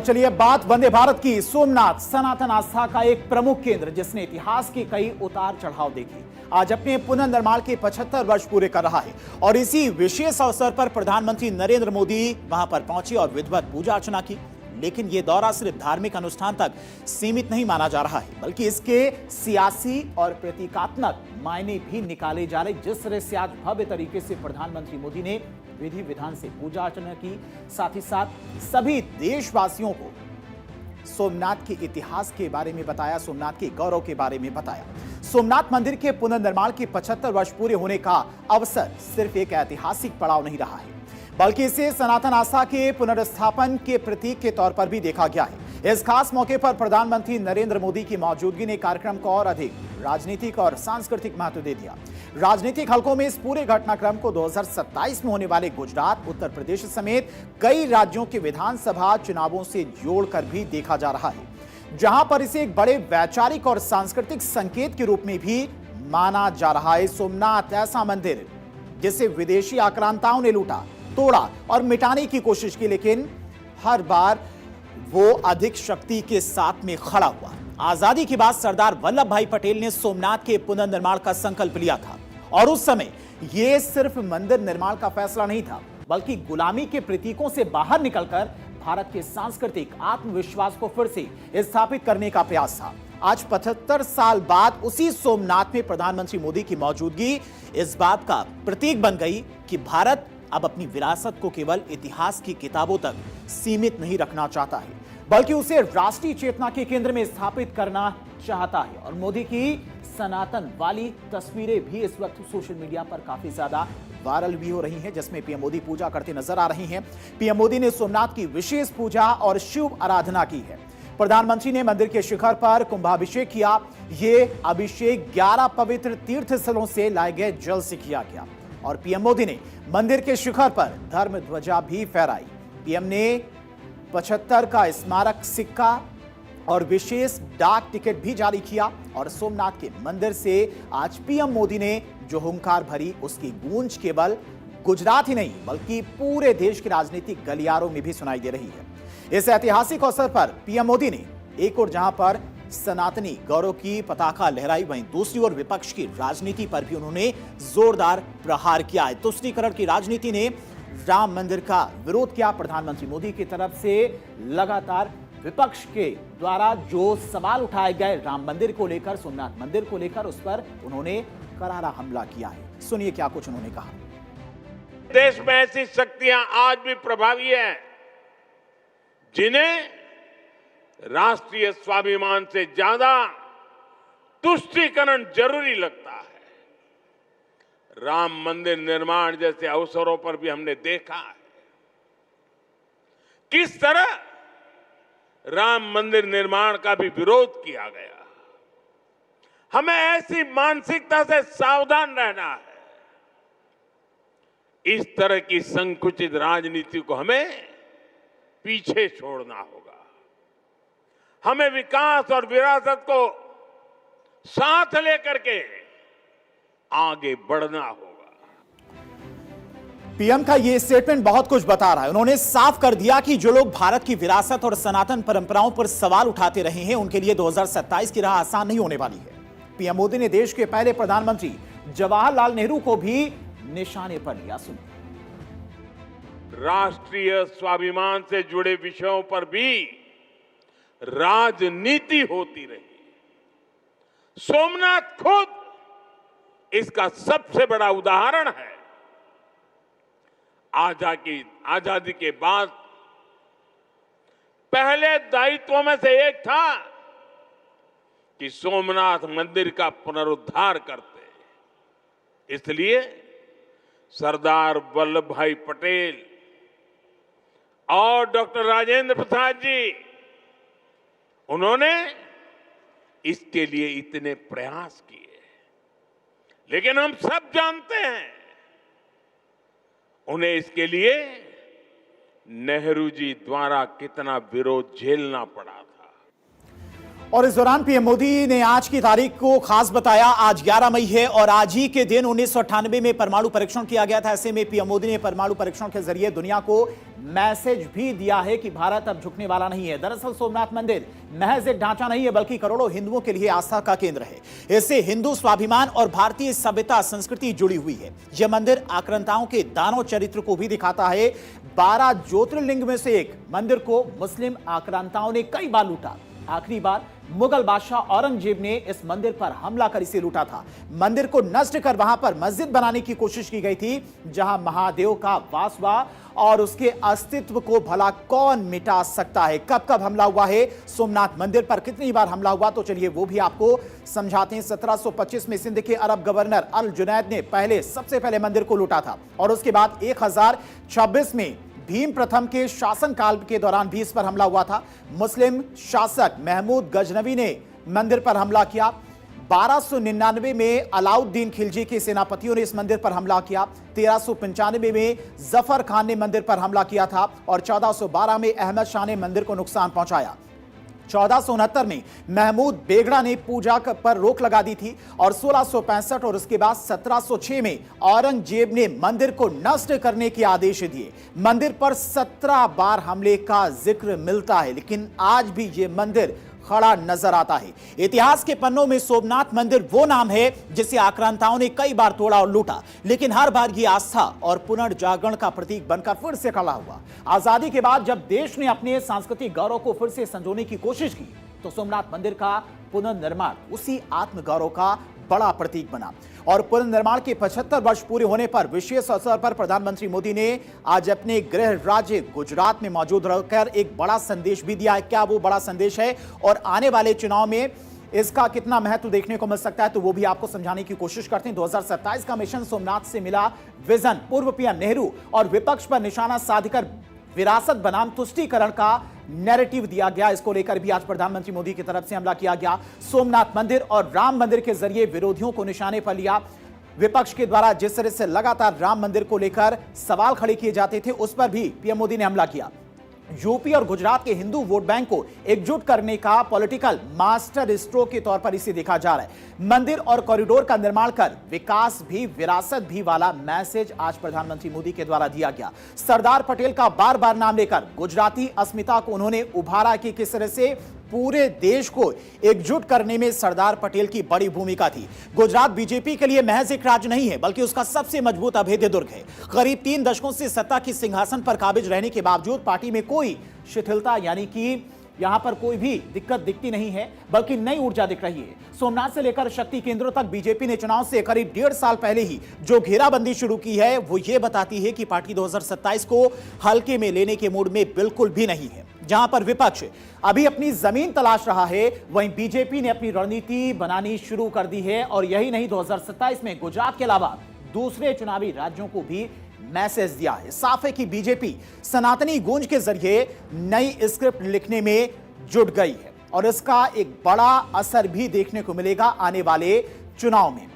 चलिए बात वंदे भारत की। सोमनाथ सनातन आस्था का एक प्रमुख केंद्र जिसने इतिहास के कई उतार चढ़ाव देखे, आज अपने पुनर्निर्माण के 75 वर्ष पूरे कर रहा है। और इसी विशेष अवसर पर प्रधानमंत्री नरेंद्र मोदी वहां पर पहुंचे और विधिवत पूजा अर्चना की। लेकिन यह दौरा सिर्फ धार्मिक अनुष्ठान तक सीमित नहीं माना जा रहा है, बल्कि इसके सियासी और प्रतीकात्मक मायने भी निकाले जा रहे। जिस तरह से आज भव्य तरीके से प्रधानमंत्री मोदी ने विधि विधान से पूजा अर्चना की, साथ ही साथ सभी देशवासियों को सोमनाथ के इतिहास के बारे में बताया, सोमनाथ के गौरव के बारे में बताया। सोमनाथ मंदिर के पुनर्निर्माण के 75 वर्ष पूरे होने का अवसर सिर्फ एक ऐतिहासिक पड़ाव नहीं रहा है, बल्कि इसे सनातन आस्था के पुनर्स्थापन के प्रतीक के तौर पर भी देखा गया है। इस खास मौके पर प्रधानमंत्री नरेंद्र मोदी की मौजूदगी ने कार्यक्रम को और अधिक राजनीतिक और सांस्कृतिक महत्व दे दिया। राजनीतिक हलकों में इस पूरे घटनाक्रम को 2027 में होने वाले गुजरात, उत्तर प्रदेश समेत कई राज्यों के विधानसभा चुनावों से जोड़कर भी देखा जा रहा है, जहां पर इसे एक बड़े वैचारिक और सांस्कृतिक संकेत के रूप में भी माना जा रहा है। सोमनाथ ऐसा मंदिर जिसे विदेशी आक्रांताओं ने लूटा, तोड़ा और मिटाने की कोशिश की, लेकिन हर बार वो अधिक शक्ति के साथ में खड़ा हुआ। आजादी के बाद सरदार वल्लभ भाई पटेल ने सोमनाथ के पुनर्निर्माण का संकल्प लिया था, और उस समय यह सिर्फ मंदिर निर्माण का फैसला नहीं था, बल्कि गुलामी के प्रतीकों से बाहर निकलकर भारत के सांस्कृतिक आत्मविश्वास को फिर से स्थापित करने का प्रयास था। आज 75 साल बाद उसी सोमनाथ में प्रधानमंत्री मोदी की मौजूदगी इस बात का प्रतीक बन गई कि भारत अब अपनी विरासत को केवल इतिहास की किताबों तक सीमित नहीं रखना चाहता है, बल्कि उसे राष्ट्रीय चेतना के केंद्र में स्थापित करना चाहता है। और मोदी की सनातन वाली तस्वीरें भी इस वक्त सोशल मीडिया पर काफी ज्यादा वायरल भी हो रही हैं, जिसमें पीएम मोदी पूजा करते नजर आ रही हैं। पीएम मोदी ने सोमनाथ की विशेष पूजा और शिव आराधना की है। प्रधानमंत्री ने मंदिर के शिखर पर कुंभाभिषेक किया। ये अभिषेक 11 पवित्र तीर्थ स्थलों से लाए गए जल से किया गया। और पीएम मोदी ने मंदिर के शिखर पर धर्म ध्वजा भी फहराई। पीएम ने 75 का स्मारक सिक्का और विशेष डाक टिकट भी जारी किया। और सोमनाथ के मंदिर से आज पीएम मोदी ने जो हुंकार भरी, उसकी गूंज केवल गुजरात ही नहीं बल्कि पूरे देश के राजनीतिक गलियारों में भी सुनाई दे रही है। इस ऐतिहासिक अवसर पर पीएम मोदी ने एक और जहां पर सनातनी गौरव की पताका लहराई, वहीं दूसरी ओर विपक्ष की राजनीति पर भी उन्होंने जोरदार प्रहार किया है। तुष्टीकरण की राजनीति ने राम मंदिर का विरोध किया। प्रधानमंत्री मोदी की तरफ से लगातार विपक्ष के द्वारा जो सवाल उठाए गए राम मंदिर को लेकर, सोमनाथ मंदिर को लेकर, उस पर उन्होंने करारा हमला किया है। सुनिए क्या कुछ उन्होंने कहा। देश में ऐसी शक्तियां आज भी प्रभावी हैं जिन्हें राष्ट्रीय स्वाभिमान से ज्यादा तुष्टीकरण जरूरी लगता है। राम मंदिर निर्माण जैसे अवसरों पर भी हमने देखा है किस तरह राम मंदिर निर्माण का भी विरोध किया गया। हमें ऐसी मानसिकता से सावधान रहना है। इस तरह की संकुचित राजनीति को हमें पीछे छोड़ना होगा। हमें विकास और विरासत को साथ लेकर के आगे बढ़ना होगा। पीएम का यह स्टेटमेंट बहुत कुछ बता रहा है। उन्होंने साफ कर दिया कि जो लोग भारत की विरासत और सनातन परंपराओं पर सवाल उठाते रहे हैं, उनके लिए 2027 की राह आसान नहीं होने वाली है। पीएम मोदी ने देश के पहले प्रधानमंत्री जवाहरलाल नेहरू को भी निशाने पर लिया। सुनिए। राष्ट्रीय स्वाभिमान से जुड़े विषयों पर भी राजनीति होती रही। सोमनाथ खुद इसका सबसे बड़ा उदाहरण है। आजादी के बाद पहले दायित्वों में से एक था कि सोमनाथ मंदिर का पुनरुद्धार करते। इसलिए सरदार वल्लभ भाई पटेल और डॉक्टर राजेंद्र प्रसाद जी, उन्होंने इसके लिए इतने प्रयास किए। लेकिन हम सब जानते हैं उन्हें इसके लिए नेहरू जी द्वारा कितना विरोध झेलना पड़ा था। और इस दौरान पीएम मोदी ने आज की तारीख को खास बताया। आज 11 मई है और आज ही के दिन 1998 में परमाणु परीक्षण किया गया था। ऐसे में पीएम मोदी ने परमाणु परीक्षण के जरिए दुनिया को मैसेज भी दिया है कि भारत अब झुकने वाला नहीं है। दरअसल सोमनाथ मंदिर महज एक ढांचा नहीं है, बल्कि करोड़ों हिंदुओं के लिए आस्था का केंद्र है। इससे हिंदू स्वाभिमान और भारतीय सभ्यता संस्कृति जुड़ी हुई है। यह मंदिर आक्रांताओं के दानव चरित्र को भी दिखाता है। 12 ज्योतिर्लिंग में से एक मंदिर को मुस्लिम आक्रांताओं ने कई बार लूटा। आखिरी बार मुगल बादशाह औरंगजेब ने इस मंदिर पर हमला कर इसे लूटा था। मंदिर को नष्ट कर वहां पर मस्जिद बनाने की कोशिश की गई थी, जहां महादेव का वास हुआ और उसके अस्तित्व को भला कौन मिटा सकता है। कब कब हमला हुआ है, सोमनाथ मंदिर पर कितनी बार हमला हुआ, तो चलिए वो भी आपको समझाते हैं। 1725 में सिंध के अरब गवर्नर अल जुनैद ने सबसे पहले मंदिर को लूटा था और उसके बाद 1026 में भीम प्रथम के शासनकाल के दौरान भी इस पर हमला हुआ था। मुस्लिम शासक महमूद गजनवी ने मंदिर पर हमला किया। 1299 में अलाउद्दीन खिलजी के सेनापतियों ने इस मंदिर पर हमला किया। 1395 में जफर खान ने मंदिर पर हमला किया था और 1412 में अहमद शाह ने मंदिर को नुकसान पहुंचाया। 1469 में महमूद बेगड़ा ने पूजा पर रोक लगा दी थी और 1665 और उसके बाद 1706 में औरंगजेब ने मंदिर को नष्ट करने के आदेश दिए। मंदिर पर 17 बार हमले का जिक्र मिलता है, लेकिन आज भी यह मंदिर खड़ा नजर आता है। इतिहास के पन्नों में सोमनाथ मंदिर वो नाम है जिसे आक्रांताओं ने कई बार तोड़ा और लूटा, लेकिन हर बार ये आस्था और पुनर्जागरण का प्रतीक बनकर फिर से खड़ा हुआ। आजादी के बाद जब देश ने अपने सांस्कृतिक गौरव को फिर से संजोने की कोशिश की, तो सोमनाथ मंदिर का पुनर्निर्माण उसी आत्मगौरव का बड़ा प्रतीक बना। और पुनर्निर्माण के 75 वर्ष पूरे होने पर विशेष अवसर पर प्रधानमंत्री मोदी ने आज अपने गृह राज्य गुजरात में मौजूद रहकर एक बड़ा संदेश भी दिया है। क्या वो बड़ा संदेश है और आने वाले चुनाव में इसका कितना महत्व देखने को मिल सकता है, तो वो भी आपको समझाने की कोशिश करते हैं। 2027 का मिशन सोमनाथ से मिला विजन। पूर्व पीएम नेहरू और विपक्ष पर निशाना साधकर विरासत बनाम तुष्टीकरण का नैरेटिव दिया गया। इसको लेकर भी आज प्रधानमंत्री मोदी की तरफ से हमला किया गया। सोमनाथ मंदिर और राम मंदिर के जरिए विरोधियों को निशाने पर लिया। विपक्ष के द्वारा जिस तरह से लगातार राम मंदिर को लेकर सवाल खड़े किए जाते थे, उस पर भी पीएम मोदी ने हमला किया। यूपी और गुजरात के हिंदू वोट बैंक को एकजुट करने का पॉलिटिकल मास्टर स्ट्रोक के तौर पर इसे देखा जा रहा है। मंदिर और कॉरिडोर का निर्माण कर विकास भी विरासत भी वाला मैसेज आज प्रधानमंत्री मोदी के द्वारा दिया गया। सरदार पटेल का बार बार नाम लेकर गुजराती अस्मिता को उन्होंने उभारा कि किस तरह से पूरे देश को एकजुट करने में सरदार पटेल की बड़ी भूमिका थी। गुजरात बीजेपी के लिए महज एक राज्य नहीं है, बल्कि उसका सबसे मजबूत अभेद्य दुर्ग है। करीब 3 दशकों से सत्ता की सिंहासन पर काबिज रहने के बावजूद पार्टी में कोई शिथिलता यानी कि यहां पर कोई भी दिक्कत दिखती नहीं है, बल्कि नई ऊर्जा दिख रही है। सोमनाथ से लेकर शक्ति केंद्रों तक बीजेपी ने चुनाव से करीब 1.5 साल पहले ही जो घेराबंदी शुरू की है, वो ये बताती है कि पार्टी 2027 को हल्के में लेने के मूड में बिल्कुल भी नहीं है। जहां पर विपक्ष अभी अपनी जमीन तलाश रहा है, वहीं बीजेपी ने अपनी रणनीति बनानी शुरू कर दी है। और यही नहीं, 2027 में गुजरात के अलावा दूसरे चुनावी राज्यों को भी मैसेज दिया है। साफ है कि बीजेपी सनातनी गूंज के जरिए नई स्क्रिप्ट लिखने में जुट गई है और इसका एक बड़ा असर भी देखने को मिलेगा आने वाले चुनाव में।